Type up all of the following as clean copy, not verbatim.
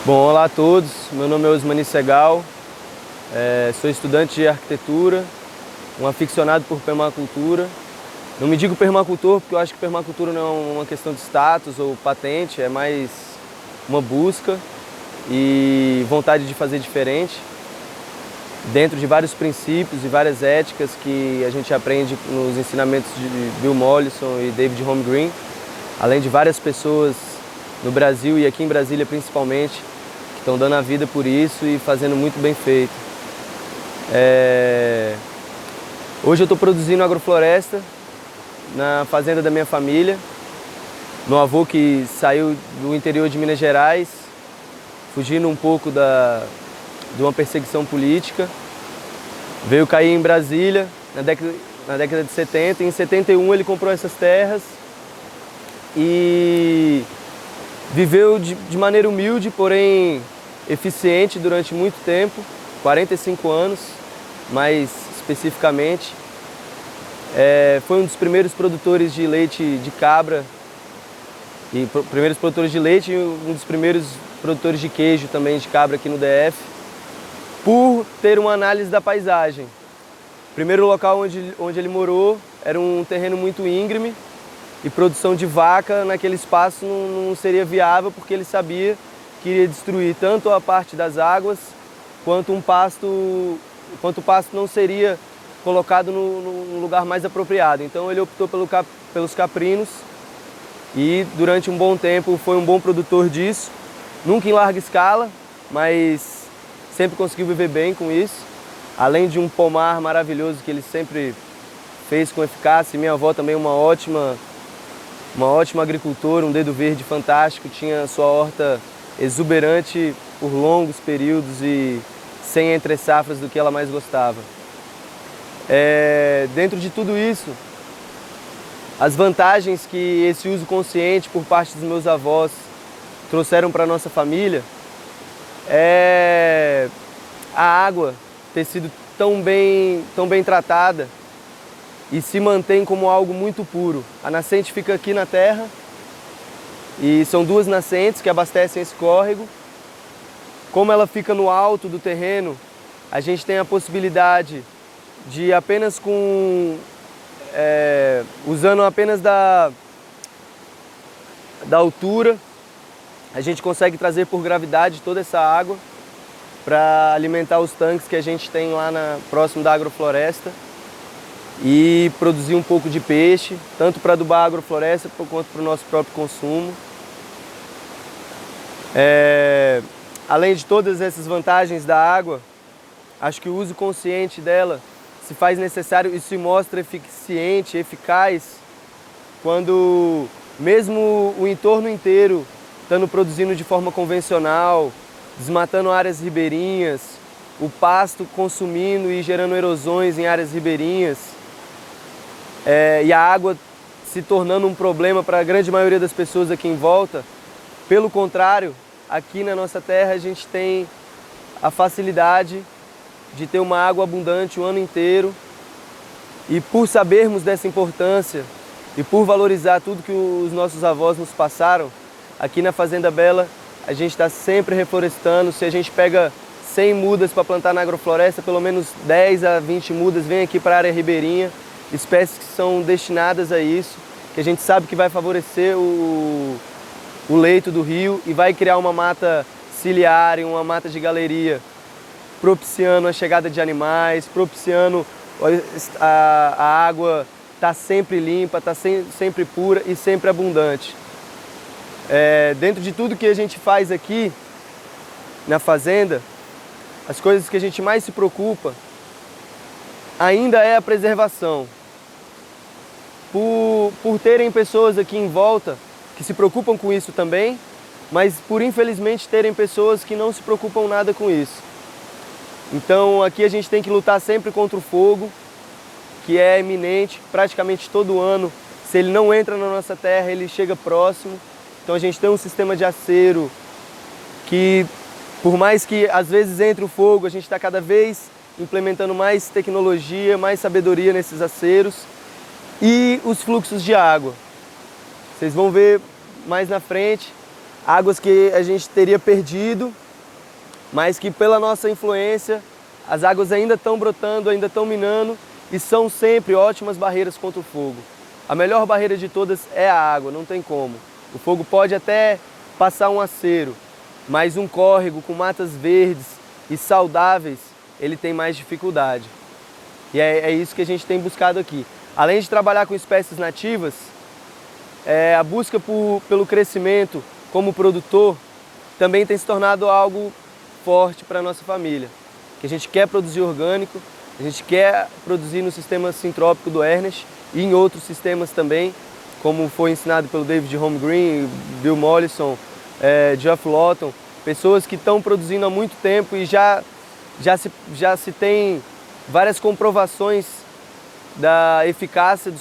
Bom, olá a todos, meu nome é Osmani Segal, sou estudante de arquitetura, um aficionado por permacultura. Não me digo permacultor porque eu acho que permacultura não é uma questão de status ou patente, é mais uma busca e vontade de fazer diferente, dentro de vários princípios e várias éticas que a gente aprende nos ensinamentos de Bill Mollison e David Holmgreen, além de várias pessoas no Brasil e aqui em Brasília principalmente, que estão dando a vida por isso e fazendo muito bem feito. Hoje eu estou produzindo agrofloresta na fazenda da minha família, meu avô que saiu do interior de Minas Gerais, fugindo um pouco de uma perseguição política, veio cair em Brasília na década de 70, e em 71 ele comprou essas terras e viveu de maneira humilde, porém eficiente durante muito tempo, 45 anos, mais especificamente. Foi um dos primeiros produtores de leite de cabra, primeiros produtores de leite e um dos primeiros produtores de queijo também de cabra aqui no DF, por ter uma análise da paisagem. O primeiro local onde ele morou era um terreno muito íngreme, e produção de vaca naquele espaço não seria viável, porque ele sabia que iria destruir tanto a parte das águas, quanto o pasto não seria colocado no lugar mais apropriado. Então ele optou pelos caprinos e durante um bom tempo foi um bom produtor disso, nunca em larga escala, mas sempre conseguiu viver bem com isso, além de um pomar maravilhoso que ele sempre fez com eficácia. E minha avó também uma ótima agricultora, um dedo verde fantástico, tinha sua horta exuberante por longos períodos e sem entre safras do que ela mais gostava. Dentro de tudo isso, as vantagens que esse uso consciente por parte dos meus avós trouxeram para a nossa família é a água ter sido tão bem tratada e se mantém como algo muito puro. A nascente fica aqui na terra e são duas nascentes que abastecem esse córrego. Como ela fica no alto do terreno, a gente tem a possibilidade de apenas usando apenas da altura, a gente consegue trazer por gravidade toda essa água para alimentar os tanques que a gente tem lá próximo da agrofloresta e produzir um pouco de peixe, tanto para adubar a agrofloresta quanto para o nosso próprio consumo. Além de todas essas vantagens da água, acho que o uso consciente dela se faz necessário e se mostra eficiente, eficaz, quando mesmo o entorno inteiro estando produzindo de forma convencional, desmatando áreas ribeirinhas, o pasto consumindo e gerando erosões em áreas ribeirinhas, e a água se tornando um problema para a grande maioria das pessoas aqui em volta. Pelo contrário, aqui na nossa terra a gente tem a facilidade de ter uma água abundante o ano inteiro, e por sabermos dessa importância e por valorizar tudo que os nossos avós nos passaram, aqui na Fazenda Bela a gente está sempre reflorestando. Se a gente pega 100 mudas para plantar na agrofloresta, pelo menos 10 a 20 mudas vêm aqui para a área ribeirinha, espécies que são destinadas a isso, que a gente sabe que vai favorecer o leito do rio e vai criar uma mata ciliar e uma mata de galeria, propiciando a chegada de animais, propiciando a água estar sempre limpa, estar sempre pura e sempre abundante. Dentro de tudo que a gente faz aqui na fazenda, as coisas que a gente mais se preocupa ainda é a preservação. Por terem pessoas aqui em volta que se preocupam com isso também, mas por infelizmente terem pessoas que não se preocupam nada com isso. Então aqui a gente tem que lutar sempre contra o fogo, que é iminente, praticamente todo ano. Se ele não entra na nossa terra, ele chega próximo. Então a gente tem um sistema de acero que, por mais que às vezes entre o fogo, a gente está cada vez implementando mais tecnologia, mais sabedoria nesses aceros. E os fluxos de água. Vocês vão ver mais na frente águas que a gente teria perdido, mas que pela nossa influência as águas ainda estão brotando, ainda estão minando e são sempre ótimas barreiras contra o fogo. A melhor barreira de todas é a água, não tem como. O fogo pode até passar um acero, mas um córrego com matas verdes e saudáveis, ele tem mais dificuldade. E é isso que a gente tem buscado aqui. Além de trabalhar com espécies nativas, a busca pelo crescimento como produtor também tem se tornado algo forte para a nossa família. Que a gente quer produzir orgânico, a gente quer produzir no sistema sintrópico do Ernest e em outros sistemas também, como foi ensinado pelo David Holmgreen, Bill Mollison, Geoff Lawton, pessoas que estão produzindo há muito tempo e já se tem várias comprovações da eficácia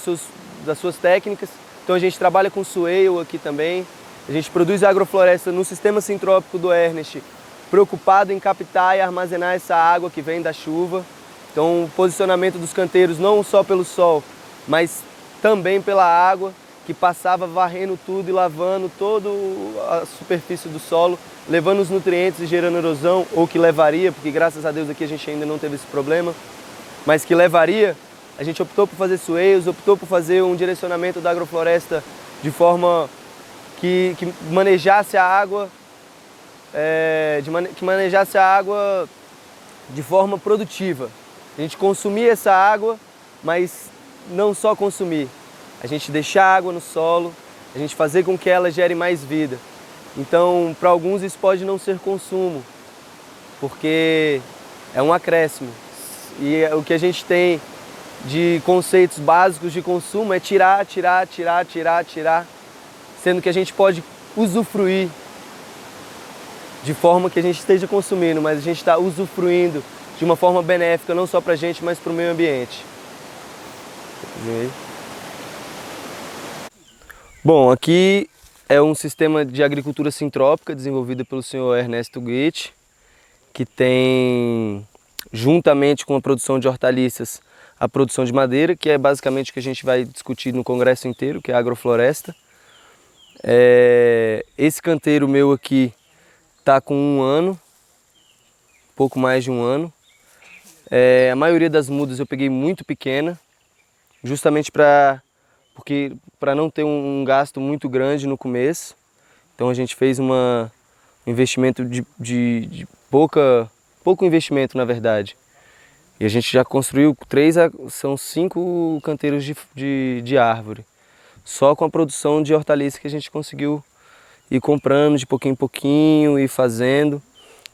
das suas técnicas. Então a gente trabalha com swale aqui também, a gente produz agrofloresta no sistema sintrópico do Ernest, preocupado em captar e armazenar essa água que vem da chuva. Então o posicionamento dos canteiros não só pelo sol, mas também pela água, que passava varrendo tudo e lavando toda a superfície do solo, levando os nutrientes e gerando erosão, ou que levaria, porque graças a Deus aqui a gente ainda não teve esse problema, mas que levaria. A gente optou por fazer swales, optou por fazer um direcionamento da agrofloresta de forma que manejasse a água, que manejasse a água de forma produtiva. A gente consumir essa água, mas não só consumir. A gente deixar a água no solo, a gente fazer com que ela gere mais vida. Então, para alguns isso pode não ser consumo, porque é um acréscimo. E o que a gente tem de conceitos básicos de consumo é tirar, sendo que a gente pode usufruir de forma que a gente esteja consumindo, mas a gente está usufruindo de uma forma benéfica, não só para a gente, mas para o meio ambiente. Bom, aqui é um sistema de agricultura sintrópica desenvolvido pelo senhor Ernesto Goethe, que tem, juntamente com a produção de hortaliças, a produção de madeira, que é basicamente o que a gente vai discutir no congresso inteiro, que é a agrofloresta. Esse canteiro meu aqui está com 1 ano, pouco mais de 1 ano. A maioria das mudas eu peguei muito pequena, justamente para não ter um gasto muito grande no começo. Então a gente fez um investimento de pouco investimento, na verdade. E a gente já construiu 5 canteiros de árvore, só com a produção de hortaliça que a gente conseguiu ir comprando de pouquinho em pouquinho e fazendo.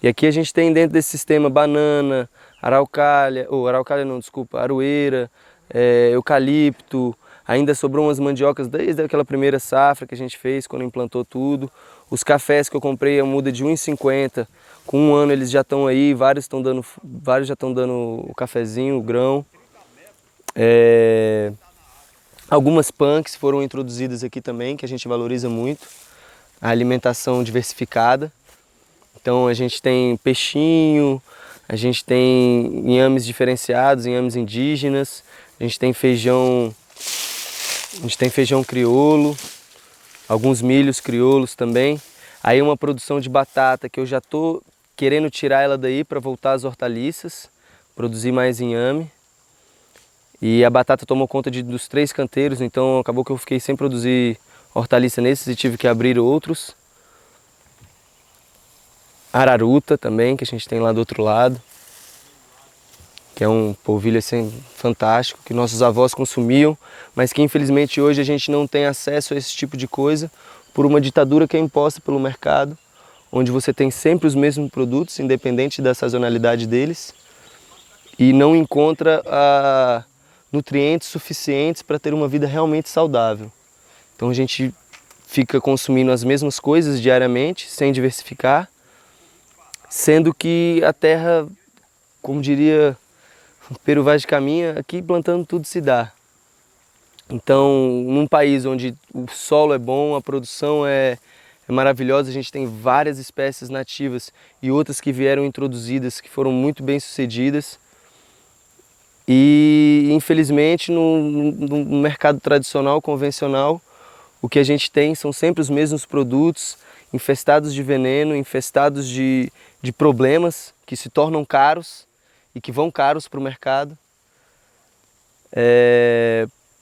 E aqui a gente tem dentro desse sistema banana, aroeira, eucalipto. Ainda sobrou umas mandiocas desde aquela primeira safra que a gente fez quando implantou tudo. Os cafés que eu comprei, a muda de 1,50, com 1 ano eles já estão aí, vários já estão dando o cafezinho, o grão. Algumas punks foram introduzidas aqui também, que a gente valoriza muito. A alimentação diversificada. Então a gente tem peixinho, a gente tem inhames diferenciados, inhames indígenas, a gente tem feijão crioulo, alguns milhos crioulos também. Aí uma produção de batata que eu já estou querendo tirar ela daí para voltar às hortaliças, produzir mais inhame. E a batata tomou conta dos 3 canteiros, então acabou que eu fiquei sem produzir hortaliça nesses e tive que abrir outros. Araruta também, que a gente tem lá do outro lado, que é um polvilho assim, fantástico, que nossos avós consumiam, mas que infelizmente hoje a gente não tem acesso a esse tipo de coisa por uma ditadura que é imposta pelo mercado, onde você tem sempre os mesmos produtos, independente da sazonalidade deles, e não encontra nutrientes suficientes para ter uma vida realmente saudável. Então a gente fica consumindo as mesmas coisas diariamente, sem diversificar, sendo que a terra, como diria o Peru Vaz de Caminha, aqui plantando tudo se dá. Então, num país onde o solo é bom, a produção é maravilhosa, a gente tem várias espécies nativas e outras que vieram introduzidas, que foram muito bem sucedidas. E, infelizmente, no mercado tradicional, convencional, o que a gente tem são sempre os mesmos produtos infestados de veneno, infestados de problemas que se tornam caros e que vão caros para o mercado,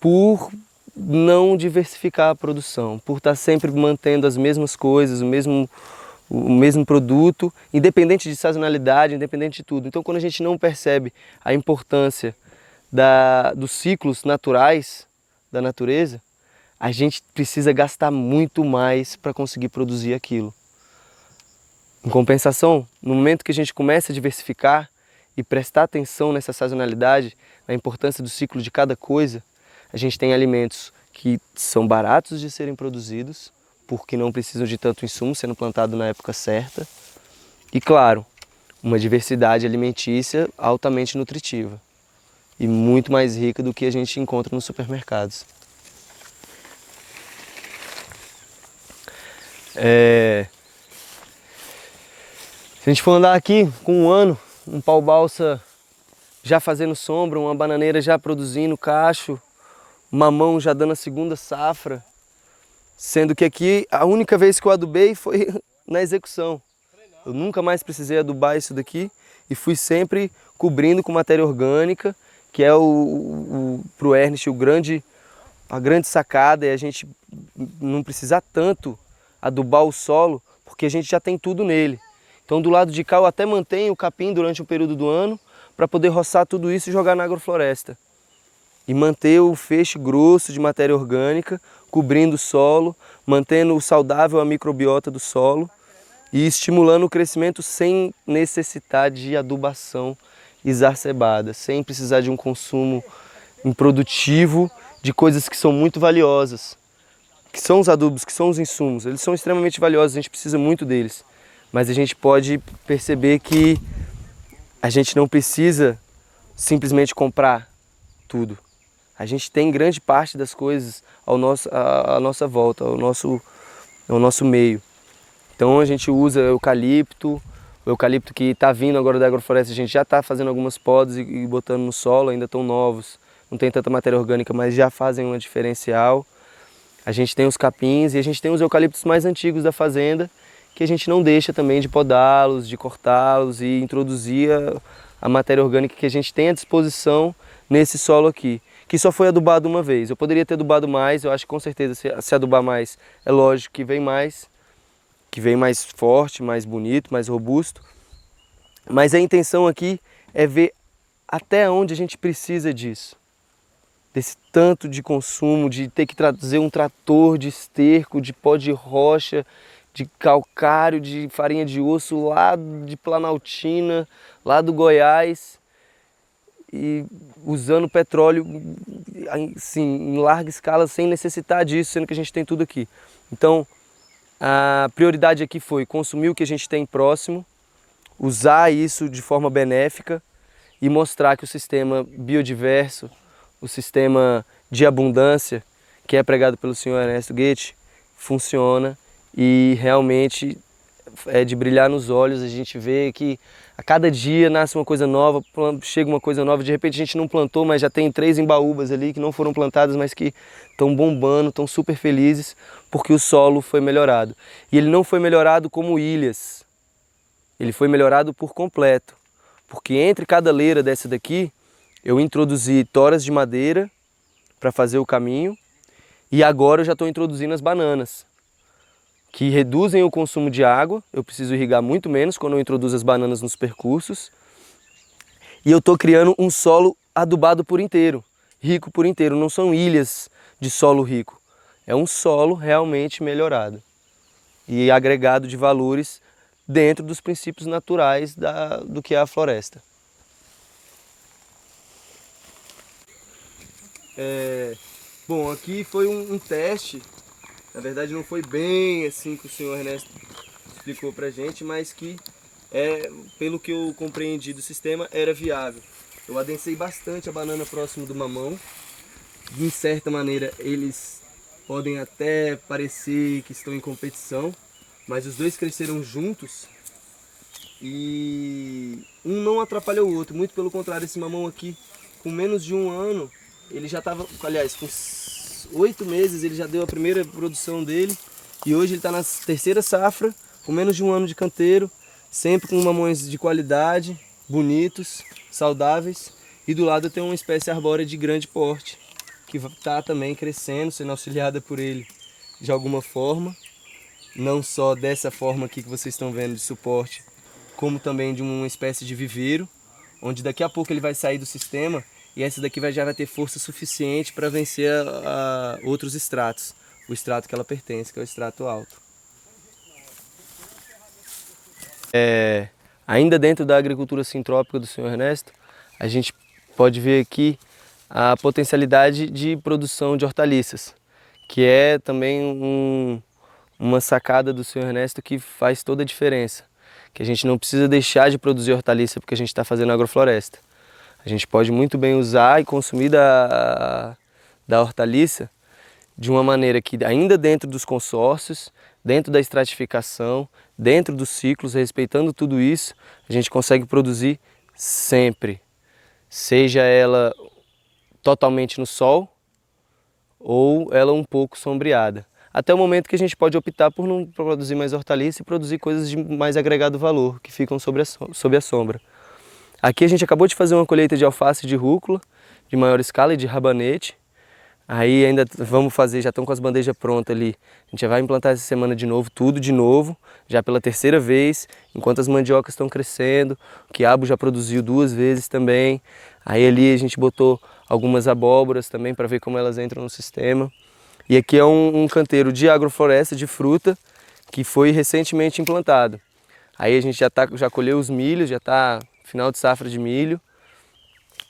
por não diversificar a produção, por estar sempre mantendo as mesmas coisas, o mesmo produto, independente de sazonalidade, independente de tudo. Então, quando a gente não percebe a importância dos ciclos naturais da natureza, a gente precisa gastar muito mais para conseguir produzir aquilo. Em compensação, no momento que a gente começa a diversificar e prestar atenção nessa sazonalidade, na importância do ciclo de cada coisa, a gente tem alimentos que são baratos de serem produzidos, porque não precisam de tanto insumo, sendo plantado na época certa. E claro, uma diversidade alimentícia altamente nutritiva e muito mais rica do que a gente encontra nos supermercados. Se a gente for andar aqui com um ano, um pau-balsa já fazendo sombra, uma bananeira já produzindo cacho, mamão já dando a segunda safra, sendo que aqui a única vez que eu adubei foi na execução. Eu nunca mais precisei adubar isso daqui e fui sempre cobrindo com matéria orgânica, que é pro Ernest a grande sacada, é a gente não precisar tanto adubar o solo, porque a gente já tem tudo nele. Então do lado de cá eu até mantenho o capim durante um período do ano para poder roçar tudo isso e jogar na agrofloresta. E manter o feixe grosso de matéria orgânica, cobrindo o solo, mantendo saudável a microbiota do solo e estimulando o crescimento sem necessidade de adubação exacerbada, sem precisar de um consumo improdutivo de coisas que são muito valiosas, que são os adubos, que são os insumos. Eles são extremamente valiosos, a gente precisa muito deles, mas a gente pode perceber que a gente não precisa simplesmente comprar tudo. A gente tem grande parte das coisas à nossa volta, ao nosso meio. Então a gente usa o eucalipto que está vindo agora da agrofloresta, a gente já está fazendo algumas podas e botando no solo, ainda estão novos, não tem tanta matéria orgânica, mas já fazem uma diferencial. A gente tem os capins e a gente tem os eucaliptos mais antigos da fazenda, que a gente não deixa também de podá-los, de cortá-los e introduzir a matéria orgânica que a gente tem à disposição nesse solo aqui, que só foi adubado uma vez. Eu poderia ter adubado mais, eu acho que com certeza se adubar mais, é lógico que vem mais forte, mais bonito, mais robusto. Mas a intenção aqui é ver até onde a gente precisa disso. Desse tanto de consumo, de ter que trazer um trator de esterco, de pó de rocha, de calcário, de farinha de osso lá de Planaltina, lá do Goiás, e usando petróleo assim, em larga escala sem necessitar disso, sendo que a gente tem tudo aqui. Então a prioridade aqui foi consumir o que a gente tem próximo, usar isso de forma benéfica e mostrar que o sistema biodiverso, o sistema de abundância que é pregado pelo senhor Ernesto Goethe, funciona e realmente é de brilhar nos olhos. A gente vê que a cada dia nasce uma coisa nova, chega uma coisa nova, de repente a gente não plantou, mas já tem 3 embaúbas ali que não foram plantadas, mas que estão bombando, estão super felizes, porque o solo foi melhorado. E ele não foi melhorado como ilhas, ele foi melhorado por completo, porque entre cada leira dessa daqui, eu introduzi toras de madeira para fazer o caminho, e agora eu já estou introduzindo as bananas, que reduzem o consumo de água. Eu preciso irrigar muito menos quando eu introduzo as bananas nos percursos. E eu estou criando um solo adubado por inteiro, rico por inteiro. Não são ilhas de solo rico, é um solo realmente melhorado e agregado de valores dentro dos princípios naturais do que é a floresta. Bom, aqui foi um teste. Na verdade não foi bem assim que o senhor Ernesto explicou pra gente, mas que, pelo que eu compreendi do sistema, era viável. Eu adensei bastante a banana próximo do mamão. De certa maneira eles podem até parecer que estão em competição, mas os dois cresceram juntos e um não atrapalhou o outro. Muito pelo contrário, esse mamão aqui, com menos de um ano, ele já estava, aliás, com 8 meses ele já deu a primeira produção dele E hoje ele está na terceira safra, com menos de um ano de canteiro, sempre com mamões de qualidade, bonitos, saudáveis. E do lado tem uma espécie arbórea de grande porte, que está também crescendo, sendo auxiliada por ele de alguma forma. Não só dessa forma aqui que vocês estão vendo de suporte, como também de uma espécie de viveiro, onde daqui a pouco ele vai sair do sistema e essa daqui já vai ter força suficiente para vencer outros estratos. O estrato que ela pertence, que é o estrato alto. Ainda dentro da agricultura sintrópica do Sr. Ernesto, a gente pode ver aqui a potencialidade de produção de hortaliças, que é também uma sacada do Sr. Ernesto que faz toda a diferença. Que a gente não precisa deixar de produzir hortaliça porque a gente está fazendo agrofloresta. A gente pode muito bem usar e consumir da hortaliça de uma maneira que ainda dentro dos consórcios, dentro da estratificação, dentro dos ciclos, respeitando tudo isso, a gente consegue produzir sempre. Seja ela totalmente no sol ou ela um pouco sombreada. Até o momento que a gente pode optar por não produzir mais hortaliça e produzir coisas de mais agregado valor, que ficam sob a sombra. Aqui a gente acabou de fazer uma colheita de alface e de rúcula, de maior escala e de rabanete. Aí ainda vamos fazer, já estão com as bandejas prontas ali. A gente já vai implantar essa semana de novo, tudo de novo, já pela terceira vez, enquanto as mandiocas estão crescendo. O quiabo já produziu 2 vezes também. Aí ali a gente botou algumas abóboras também para ver como elas entram no sistema. E aqui é um canteiro de agrofloresta, de fruta, que foi recentemente implantado. Aí a gente já colheu os milhos, já está final de safra de milho.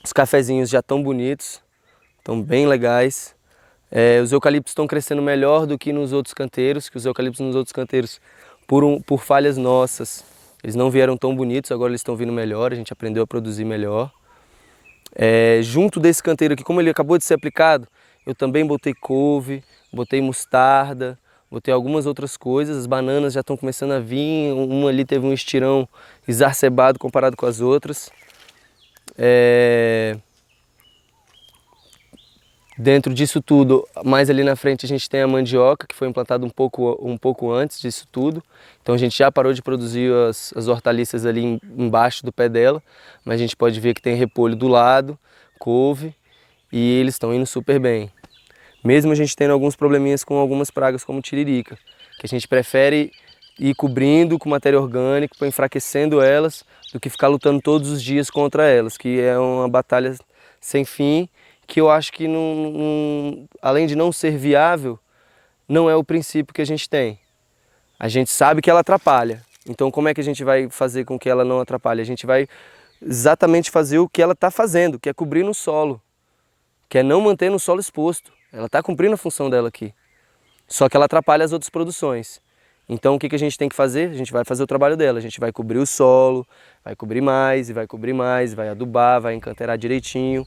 Os cafezinhos já estão bonitos, estão bem legais. Os eucaliptos estão crescendo melhor do que nos outros canteiros, que os eucaliptos nos outros canteiros, por falhas nossas, eles não vieram tão bonitos, agora eles estão vindo melhor, a gente aprendeu a produzir melhor. Junto desse canteiro aqui, como ele acabou de ser aplicado, eu também botei couve, botei mostarda, botei algumas outras coisas. As bananas já estão começando a vir, uma ali teve um estirão exacerbado comparado com as outras. Dentro disso tudo, mais ali na frente a gente tem a mandioca, que foi implantada um pouco antes disso tudo. Então a gente já parou de produzir as hortaliças ali embaixo do pé dela, mas a gente pode ver que tem repolho do lado, couve, e eles estão indo super bem. Mesmo a gente tendo alguns probleminhas com algumas pragas como tiririca, que a gente prefere ir cobrindo com matéria orgânica, enfraquecendo elas, do que ficar lutando todos os dias contra elas, que é uma batalha sem fim, que eu acho que, além de não ser viável, não é o princípio que a gente tem. A gente sabe que ela atrapalha, então como é que a gente vai fazer com que ela não atrapalhe? A gente vai exatamente fazer o que ela está fazendo, que é cobrir no solo, que é não manter no solo exposto. Ela está cumprindo a função dela aqui, só que ela atrapalha as outras produções. Então o que a gente tem que fazer? A gente vai fazer o trabalho dela, a gente vai cobrir o solo, vai cobrir mais, e vai cobrir mais, vai adubar, vai encanteirar direitinho.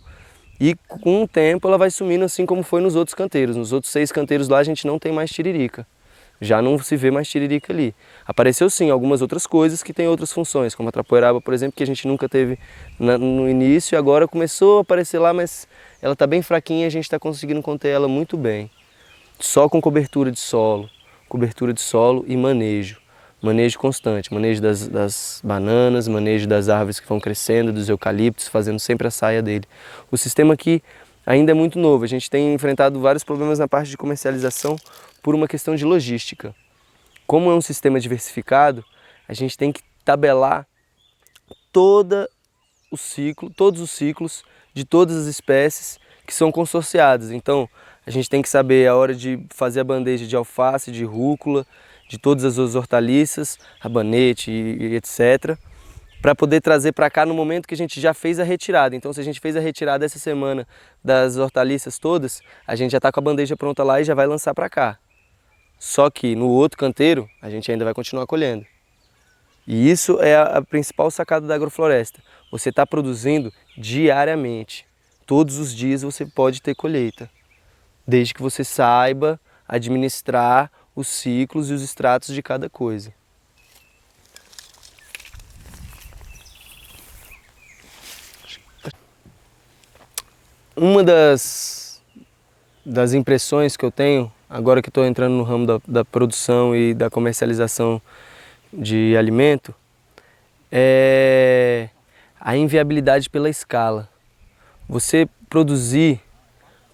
E com o tempo ela vai sumindo assim como foi nos outros canteiros. Nos outros 6 canteiros lá a gente não tem mais tiririca. Já não se vê mais tiririca ali. Apareceu sim algumas outras coisas que têm outras funções, como a trapoeraba, por exemplo, que a gente nunca teve no início e agora começou a aparecer lá, mas ela está bem fraquinha e a gente está conseguindo conter ela muito bem. Só com cobertura de solo e manejo. Manejo constante, manejo das bananas, manejo das árvores que vão crescendo, dos eucaliptos, fazendo sempre a saia dele. O sistema aqui ainda é muito novo, a gente tem enfrentado vários problemas na parte de comercialização por uma questão de logística. Como é um sistema diversificado, a gente tem que tabelar todos os ciclos de todas as espécies que são consorciadas. Então, a gente tem que saber a hora de fazer a bandeja de alface, de rúcula, de todas as outras hortaliças, rabanete e etc., para poder trazer para cá no momento que a gente já fez a retirada. Então, se a gente fez a retirada essa semana das hortaliças todas, a gente já está com a bandeja pronta lá e já vai lançar para cá. Só que no outro canteiro, a gente ainda vai continuar colhendo. E isso é a principal sacada da agrofloresta. Você está produzindo diariamente. Todos os dias você pode ter colheita, desde que você saiba administrar os ciclos e os estratos de cada coisa. Uma das impressões que eu tenho agora que estou entrando no ramo da produção e da comercialização de alimento, é a inviabilidade pela escala. Você produzir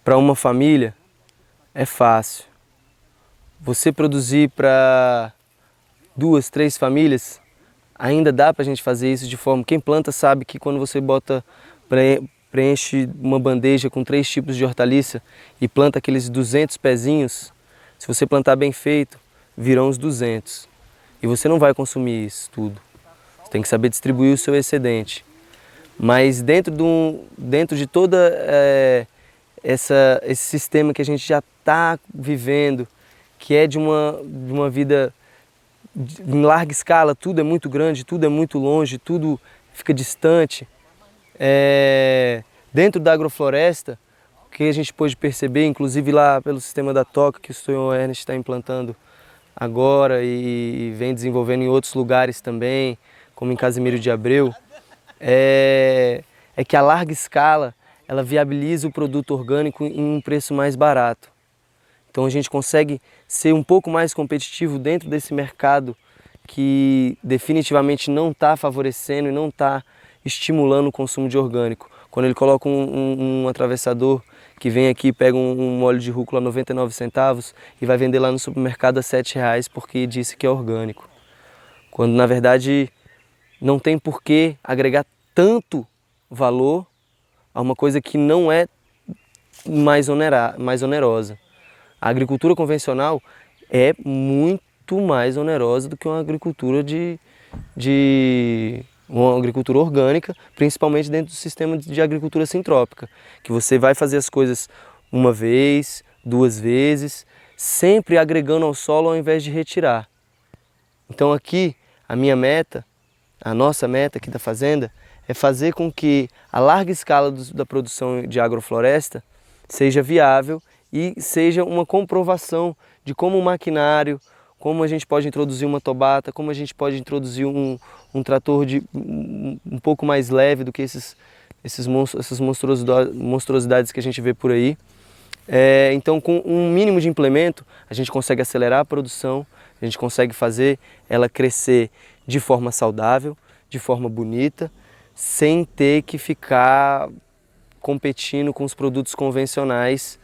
para uma família é fácil. Você produzir para 2, 3 famílias, ainda dá para a gente fazer isso de forma... Quem planta sabe que quando você preenche uma bandeja com 3 tipos de hortaliça e planta aqueles 200 pezinhos, se você plantar bem feito, virão os 200. E você não vai consumir isso tudo. Você tem que saber distribuir o seu excedente. Mas dentro de toda esse sistema que a gente já está vivendo, que é de uma vida em larga escala, tudo é muito grande, tudo é muito longe, tudo fica distante. Dentro da agrofloresta, o que a gente pôde perceber, inclusive lá pelo sistema da Toca, que o Sr. Ernest está implantando agora e vem desenvolvendo em outros lugares também, como em Casimiro de Abreu, é que a larga escala ela viabiliza o produto orgânico em um preço mais barato. Então a gente consegue ser um pouco mais competitivo dentro desse mercado que definitivamente não está favorecendo e não está estimulando o consumo de orgânico. Quando ele coloca um atravessador que vem aqui, pega um óleo de rúcula a 99 centavos e vai vender lá no supermercado a R$7 porque disse que é orgânico. Quando na verdade não tem por que agregar tanto valor a uma coisa que não é mais onerosa. A agricultura convencional é muito mais onerosa do que uma agricultura uma agricultura orgânica, principalmente dentro do sistema de agricultura sintrópica, que você vai fazer as coisas uma vez, 2 vezes, sempre agregando ao solo ao invés de retirar. Então aqui a minha meta, a nossa meta aqui da fazenda, é fazer com que a larga escala da produção de agrofloresta seja viável e seja uma comprovação de como o maquinário, como a gente pode introduzir uma tobata, como a gente pode introduzir um trator um pouco mais leve do que essas monstruosidades que a gente vê por aí. Então, com um mínimo de implemento, a gente consegue acelerar a produção, a gente consegue fazer ela crescer de forma saudável, de forma bonita, sem ter que ficar competindo com os produtos convencionais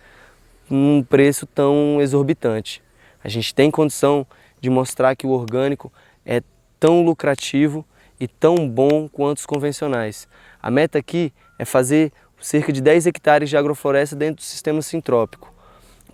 num preço tão exorbitante. A gente tem condição de mostrar que o orgânico é tão lucrativo e tão bom quanto os convencionais. A meta aqui é fazer cerca de 10 hectares de agrofloresta dentro do sistema sintrópico.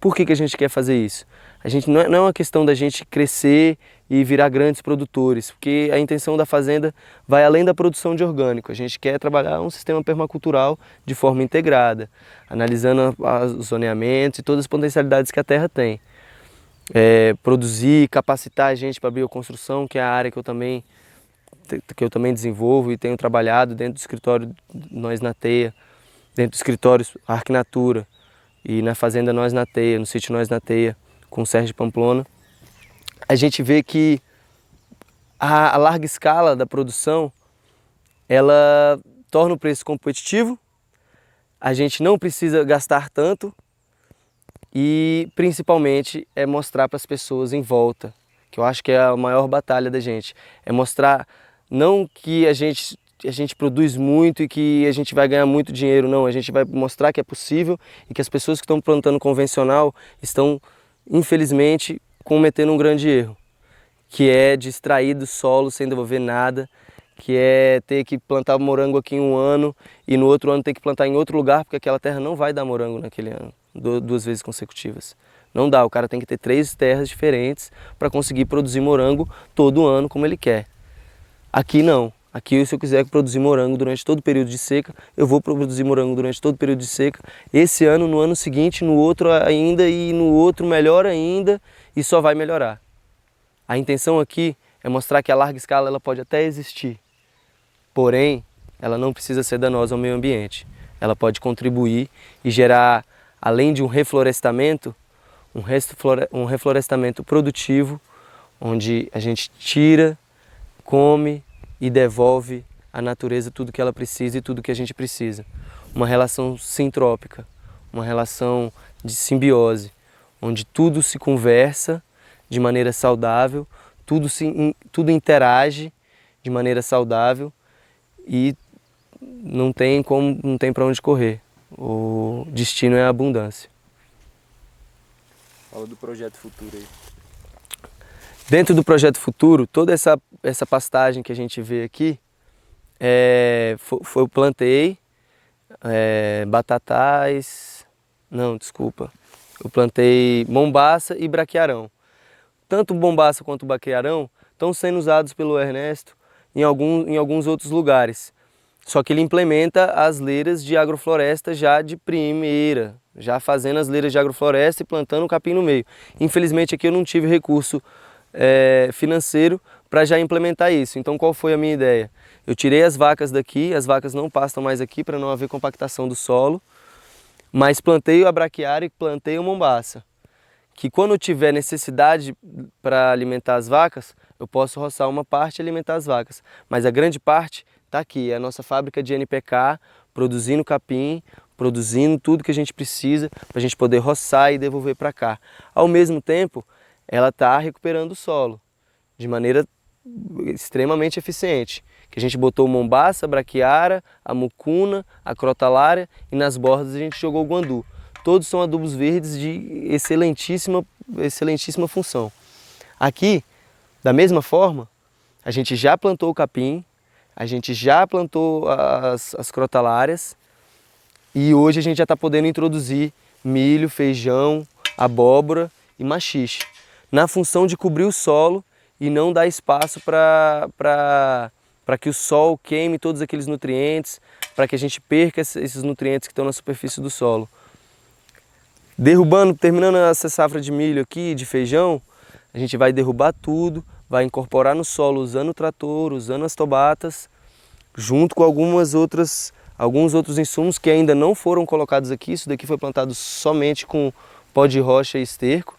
Por que a gente quer fazer isso? A gente não é uma questão da gente crescer e virar grandes produtores, porque a intenção da fazenda vai além da produção de orgânico. A gente quer trabalhar um sistema permacultural de forma integrada, analisando os zoneamentos e todas as potencialidades que a terra tem. Produzir, capacitar a gente para a bioconstrução, que é a área que eu também desenvolvo e tenho trabalhado dentro do escritório Nós na Teia, dentro do escritório Arquinatura e na fazenda Nós na Teia, no sítio Nós na Teia, com o Sérgio Pamplona. A gente vê que a larga escala da produção, ela torna o preço competitivo, a gente não precisa gastar tanto e principalmente é mostrar para as pessoas em volta, que eu acho que é a maior batalha da gente, é mostrar não que a gente produz muito e que a gente vai ganhar muito dinheiro, não, a gente vai mostrar que é possível e que as pessoas que estão plantando convencional estão, infelizmente, cometendo um grande erro, que é de extrair do solo sem devolver nada, que é ter que plantar morango aqui em um ano e no outro ano ter que plantar em outro lugar, porque aquela terra não vai dar morango naquele ano, 2 vezes consecutivas. Não dá, o cara tem que ter 3 terras diferentes para conseguir produzir morango todo ano como ele quer. Aqui não. Aqui, se eu quiser produzir morango durante todo o período de seca, eu vou produzir morango durante todo o período de seca. Esse ano, no ano seguinte, no outro ainda e no outro melhor ainda e só vai melhorar. A intenção aqui é mostrar que a larga escala ela pode até existir, porém, ela não precisa ser danosa ao meio ambiente. Ela pode contribuir e gerar, além de um reflorestamento, um reflorestamento produtivo, onde a gente tira, come e devolve à natureza tudo que ela precisa e tudo que a gente precisa. Uma relação sintrópica, uma relação de simbiose, onde tudo se conversa de maneira saudável, tudo interage de maneira saudável e não tem para onde correr. O destino é a abundância. Fala do projeto futuro aí. Dentro do projeto futuro, toda essa pastagem que a gente vê aqui, eu plantei batatais, não, desculpa, eu plantei mombaça e braquiarão. Tanto mombaça quanto braquiarão estão sendo usados pelo Ernesto em alguns outros lugares. Só que ele implementa as leiras de agrofloresta já de primeira, já fazendo as leiras de agrofloresta e plantando o capim no meio. Infelizmente aqui eu não tive recurso financeiro para já implementar isso. Então qual foi a minha ideia? Eu tirei as vacas daqui, as vacas não pastam mais aqui para não haver compactação do solo, mas plantei a braquiária e plantei a mombaça, que quando eu tiver necessidade para alimentar as vacas, eu posso roçar uma parte e alimentar as vacas. Mas a grande parte está aqui, é a nossa fábrica de NPK, produzindo capim, produzindo tudo que a gente precisa para a gente poder roçar e devolver para cá. Ao mesmo tempo, ela está recuperando o solo de maneira extremamente eficiente. Que a gente botou mombaça, a braquiária, a mucuna, a crotalária e nas bordas a gente jogou o guandu. Todos são adubos verdes de excelentíssima função. Aqui, da mesma forma, a gente já plantou o capim, a gente já plantou as crotalárias e hoje a gente já está podendo introduzir milho, feijão, abóbora e maxixe, na função de cobrir o solo e não dar espaço para que o sol queime todos aqueles nutrientes, para que a gente perca esses nutrientes que estão na superfície do solo. Terminando essa safra de milho aqui, de feijão, a gente vai derrubar tudo, vai incorporar no solo usando o trator, usando as tobatas, junto com alguns outros insumos que ainda não foram colocados aqui. Isso daqui foi plantado somente com pó de rocha e esterco.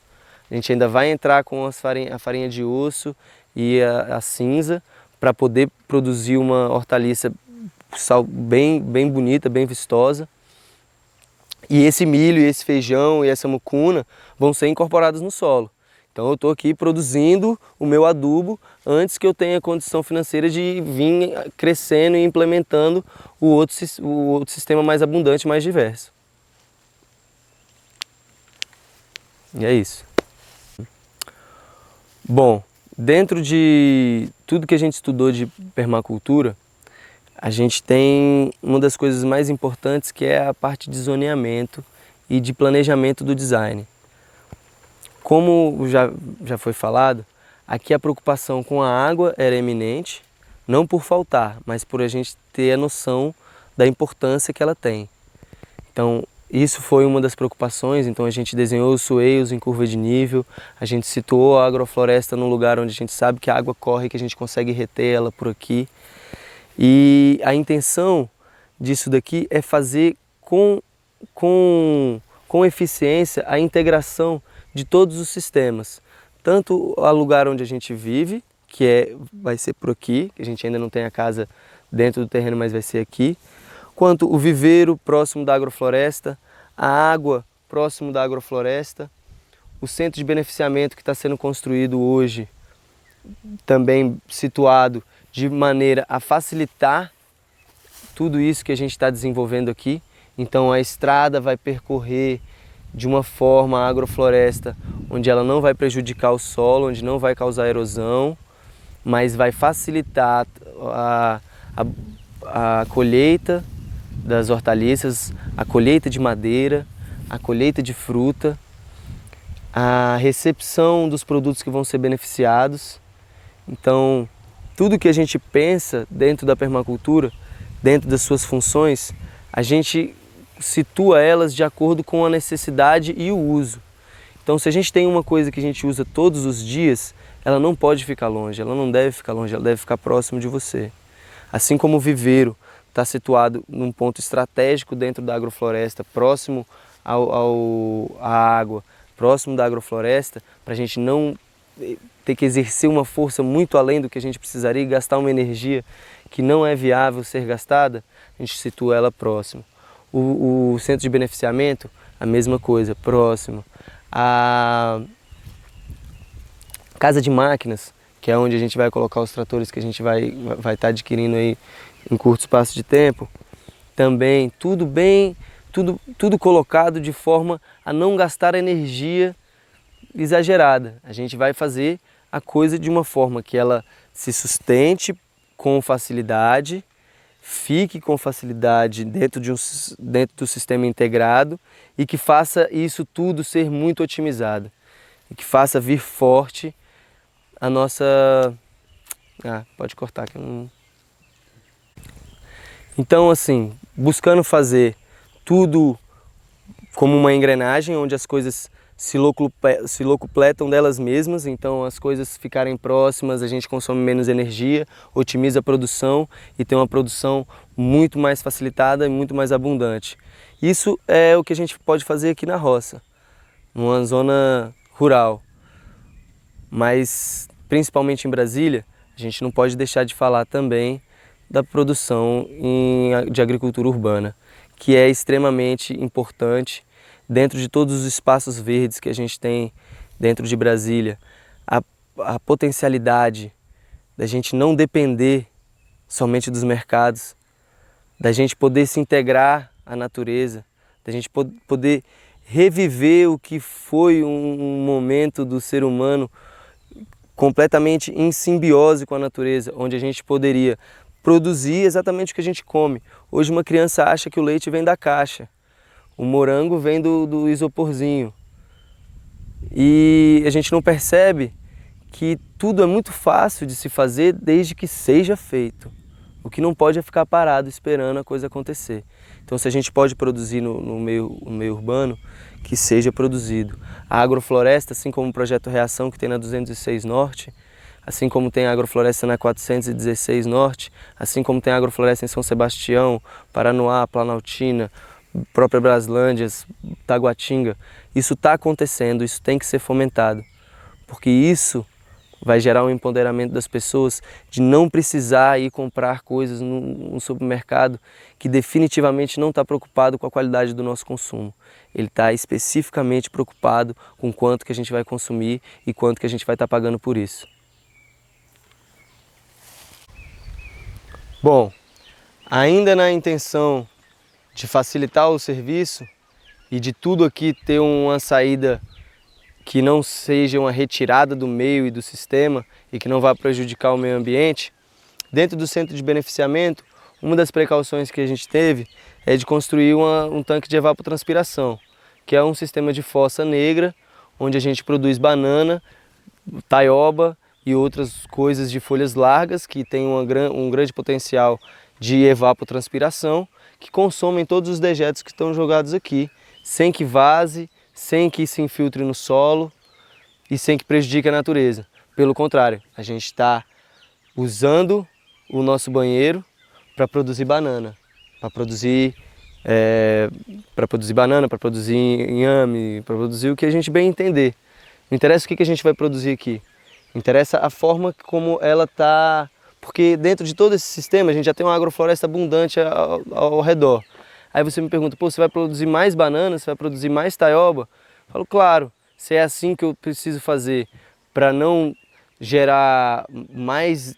A gente ainda vai entrar com a farinha de osso e a cinza para poder produzir uma hortaliça bem bonita, bem vistosa. E esse milho, esse feijão e essa mucuna vão ser incorporados no solo. Então eu estou aqui produzindo o meu adubo antes que eu tenha condição financeira de vir crescendo e implementando o outro sistema mais abundante, mais diverso. E é isso. Bom, dentro de tudo que a gente estudou de permacultura, a gente tem uma das coisas mais importantes, que é a parte de zoneamento e de planejamento do design. Como já foi falado, aqui a preocupação com a água era eminente, não por faltar, mas por a gente ter a noção da importância que ela tem. Então, isso foi uma das preocupações. Então a gente desenhou os swales em curva de nível, a gente situou a agrofloresta num lugar onde a gente sabe que a água corre, que a gente consegue reter ela por aqui. E a intenção disso daqui é fazer com eficiência a integração de todos os sistemas. Tanto o lugar onde a gente vive, vai ser por aqui, que a gente ainda não tem a casa dentro do terreno, mas vai ser aqui, quanto o viveiro próximo da agrofloresta, a água próximo da agrofloresta, o centro de beneficiamento que está sendo construído hoje, também situado de maneira a facilitar tudo isso que a gente está desenvolvendo aqui. Então a estrada vai percorrer de uma forma a agrofloresta onde ela não vai prejudicar o solo, onde não vai causar erosão, mas vai facilitar a colheita das hortaliças, a colheita de madeira, a colheita de fruta, a recepção dos produtos que vão ser beneficiados. Então, tudo que a gente pensa dentro da permacultura, dentro das suas funções, a gente situa elas de acordo com a necessidade e o uso. Então, se a gente tem uma coisa que a gente usa todos os dias, ela não pode ficar longe, ela não deve ficar longe, ela deve ficar próximo de você. Assim como o viveiro está situado num ponto estratégico dentro da agrofloresta, próximo à água, próximo da agrofloresta, para a gente não ter que exercer uma força muito além do que a gente precisaria e gastar uma energia que não é viável ser gastada, a gente situa ela próximo. O centro de beneficiamento, a mesma coisa, próximo. A casa de máquinas, que é onde a gente vai colocar os tratores que a gente vai estar adquirindo aí em curto espaço de tempo, também tudo colocado de forma a não gastar energia exagerada. A gente vai fazer a coisa de uma forma que ela se sustente com facilidade, fique com facilidade dentro do sistema integrado e que faça isso tudo ser muito otimizado e que faça vir forte a nossa... pode cortar que eu não... Então, assim, buscando fazer tudo como uma engrenagem, onde as coisas se locupletam delas mesmas, então as coisas ficarem próximas, a gente consome menos energia, otimiza a produção e tem uma produção muito mais facilitada e muito mais abundante. Isso é o que a gente pode fazer aqui na roça, numa zona rural, mas principalmente em Brasília, a gente não pode deixar de falar também da produção de agricultura urbana, que é extremamente importante dentro de todos os espaços verdes que a gente tem dentro de Brasília. A potencialidade da gente não depender somente dos mercados, da gente poder se integrar à natureza, da gente poder reviver o que foi um momento do ser humano completamente em simbiose com a natureza, onde a gente poderia produzir exatamente o que a gente come. Hoje uma criança acha que o leite vem da caixa, o morango vem do isoporzinho. E a gente não percebe que tudo é muito fácil de se fazer desde que seja feito. O que não pode é ficar parado esperando a coisa acontecer. Então, se a gente pode produzir no meio urbano, que seja produzido. A agrofloresta, assim como o projeto Reação que tem na 206 Norte, assim como tem a agrofloresta na 416 Norte, assim como tem a agrofloresta em São Sebastião, Paranoá, Planaltina, própria Braslândia, Taguatinga, isso está acontecendo, isso tem que ser fomentado, porque isso vai gerar um empoderamento das pessoas de não precisar ir comprar coisas no supermercado que definitivamente não está preocupado com a qualidade do nosso consumo. Ele está especificamente preocupado com quanto que a gente vai consumir e quanto que a gente vai estar pagando por isso. Bom, ainda na intenção de facilitar o serviço e de tudo aqui ter uma saída que não seja uma retirada do meio e do sistema e que não vá prejudicar o meio ambiente, dentro do centro de beneficiamento, uma das precauções que a gente teve é de construir um tanque de evapotranspiração, que é um sistema de fossa negra, onde a gente produz banana, taioba e outras coisas de folhas largas que tem um grande potencial de evapotranspiração, que consomem todos os dejetos que estão jogados aqui, sem que vaze, sem que se infiltre no solo e sem que prejudique a natureza. Pelo contrário, a gente está usando o nosso banheiro para produzir banana, para produzir banana, para produzir inhame, para produzir o que a gente bem entender. Não interessa o que a gente vai produzir aqui, interessa a forma como ela está, porque dentro de todo esse sistema a gente já tem uma agrofloresta abundante ao redor. Aí você me pergunta, pô, você vai produzir mais bananas, você vai produzir mais taioba? Eu falo, claro, se é assim que eu preciso fazer para não gerar mais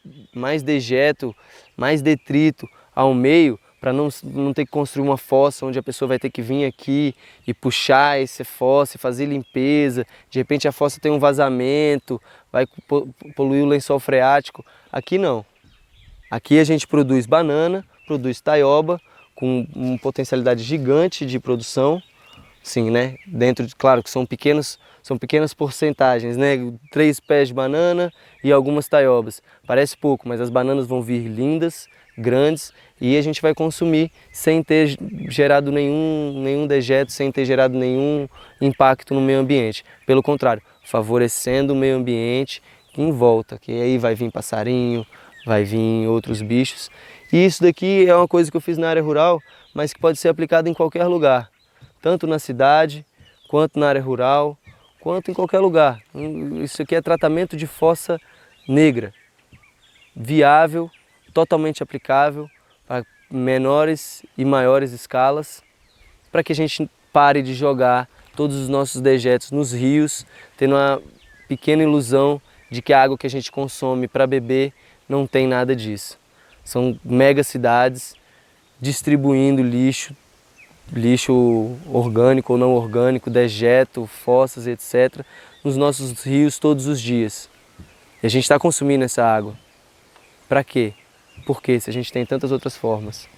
dejeto, mais detrito ao meio, para não ter que construir uma fossa onde a pessoa vai ter que vir aqui e puxar essa fossa e fazer limpeza, de repente a fossa tem um vazamento, vai poluir o lençol freático. Aqui não. Aqui a gente produz banana, produz taioba, com uma potencialidade gigante de produção, sim, né? Dentro de, claro que são pequenas porcentagens, né? 3 pés de banana e algumas taiobas. Parece pouco, mas as bananas vão vir lindas, grandes e a gente vai consumir sem ter gerado nenhum dejeto, sem ter gerado nenhum impacto no meio ambiente. Pelo contrário, favorecendo o meio ambiente em volta, que aí vai vir passarinho, vai vir outros bichos. E isso daqui é uma coisa que eu fiz na área rural, mas que pode ser aplicada em qualquer lugar, tanto na cidade, quanto na área rural, quanto em qualquer lugar. Isso aqui é tratamento de fossa negra, viável, totalmente aplicável para menores e maiores escalas, para que a gente pare de jogar todos os nossos dejetos nos rios, tendo uma pequena ilusão de que a água que a gente consome para beber não tem nada disso. São mega cidades distribuindo lixo, lixo orgânico ou não orgânico, dejeto, fossas, etc., nos nossos rios todos os dias. E a gente está consumindo essa água. Para quê? Por quê? Se a gente tem tantas outras formas.